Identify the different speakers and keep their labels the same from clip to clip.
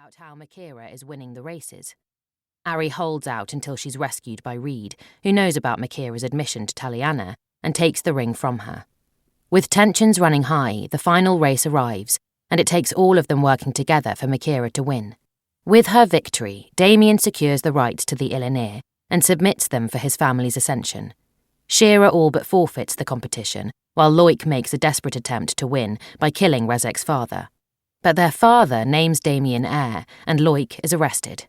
Speaker 1: about how Mikira is winning the races. Ari holds out until she's rescued by Reed, who knows about Mikira's admission to Taliana, and takes the ring from her. With tensions running high, the final race arrives, and it takes all of them working together for Mikira to win. With her victory, Damien secures the rights to the Illinir and submits them for his family's ascension. Shearer all but forfeits the competition, while Loic makes a desperate attempt to win by killing Rezek's father. But their father names Damien heir, and Loic is arrested.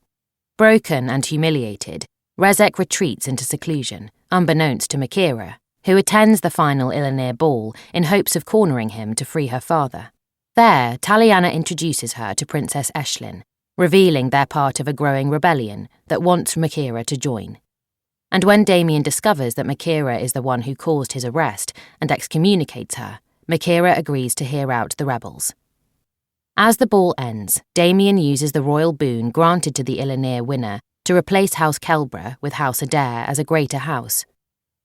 Speaker 1: Broken and humiliated, Rezek retreats into seclusion, unbeknownst to Mikira, who attends the final Illinir ball in hopes of cornering him to free her father. There, Taliana introduces her to Princess Aisling, revealing they're part of a growing rebellion that wants Mikira to join. And when Damien discovers that Mikira is the one who caused his arrest and excommunicates her, Mikira agrees to hear out the rebels. As the ball ends, Damien uses the royal boon granted to the Illinir winner to replace House Kelbra with House Adair as a greater house.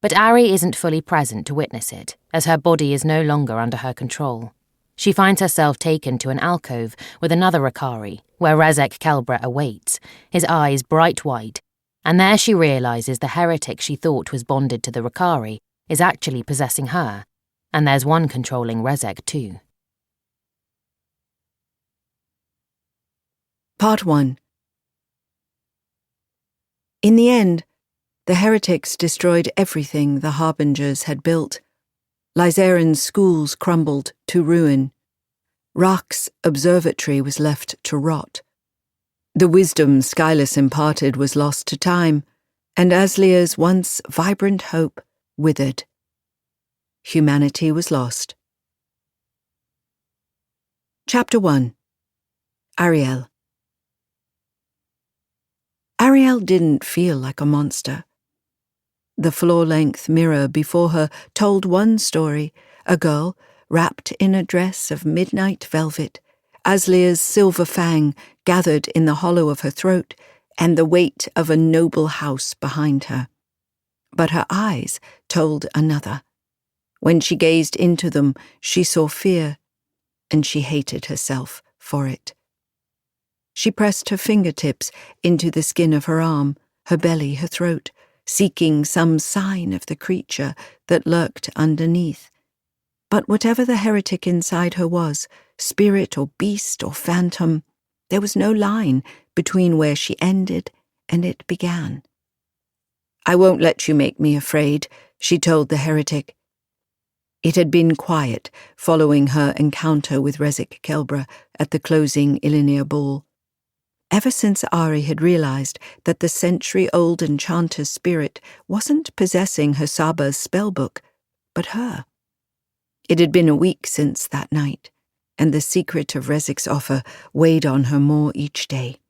Speaker 1: But Ari isn't fully present to witness it, as her body is no longer under her control. She finds herself taken to an alcove with another Rakari, where Rezek Kelbra awaits, his eyes bright white, and there she realises the heretic she thought was bonded to the Rakari is actually possessing her, and there's one controlling Rezek too.
Speaker 2: Part 1. In the end, the heretics destroyed everything the Harbingers had built. Lysaren's schools crumbled to ruin. Rak's observatory was left to rot. The wisdom Skylus imparted was lost to time, and Aslier's once vibrant hope withered. Humanity was lost. Chapter 1. Ariel. Ariel didn't feel like a monster. The floor-length mirror before her told one story, a girl wrapped in a dress of midnight velvet, Aslier's silver fang gathered in the hollow of her throat, and the weight of a noble house behind her. But her eyes told another. When she gazed into them, she saw fear, and she hated herself for it. She pressed her fingertips into the skin of her arm, her belly, her throat, seeking some sign of the creature that lurked underneath. But whatever the heretic inside her was, spirit or beast or phantom, there was no line between where she ended and it began. "I won't let you make me afraid," she told the heretic. It had been quiet following her encounter with Rezek Kelbra at the closing Illinir ball. Ever since Ari had realized that the century-old enchanter's spirit wasn't possessing her Saba's spellbook, but her. It had been a week since that night, and the secret of Rezek's offer weighed on her more each day.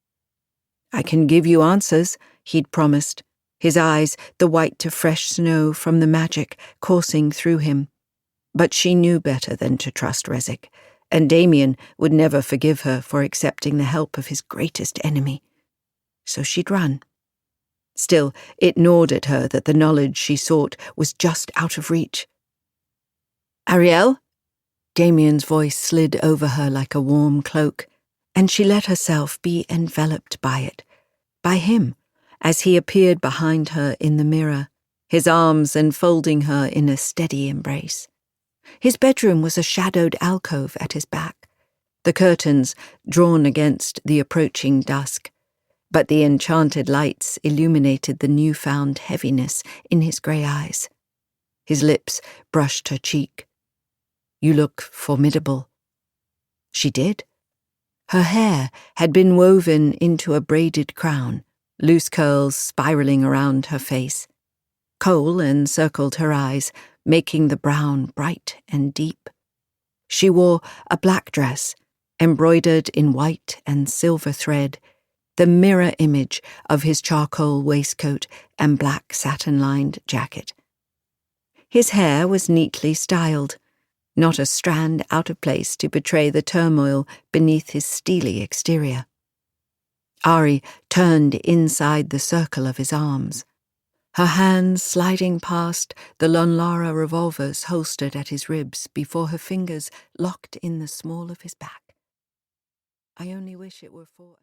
Speaker 2: "I can give you answers," he'd promised, his eyes the white to fresh snow from the magic coursing through him. But she knew better than to trust Rezek, and Damien would never forgive her for accepting the help of his greatest enemy. So she'd run. Still, it gnawed at her that the knowledge she sought was just out of reach. "Ariel?" Damien's voice slid over her like a warm cloak, and she let herself be enveloped by it, by him, as he appeared behind her in the mirror, his arms enfolding her in a steady embrace. His bedroom was a shadowed alcove at his back, the curtains drawn against the approaching dusk, but the enchanted lights illuminated the newfound heaviness in his grey eyes. His lips brushed her cheek. "You look formidable." She did. Her hair had been woven into a braided crown, loose curls spiraling around her face. Kohl encircled her eyes, making the brown bright and deep. She wore a black dress, embroidered in white and silver thread, the mirror image of his charcoal waistcoat and black satin-lined jacket. His hair was neatly styled, not a strand out of place to betray the turmoil beneath his steely exterior. Ari turned inside the circle of his arms, her hands sliding past the Lonlara revolvers holstered at his ribs before her fingers locked in the small of his back. "I only wish it were for..."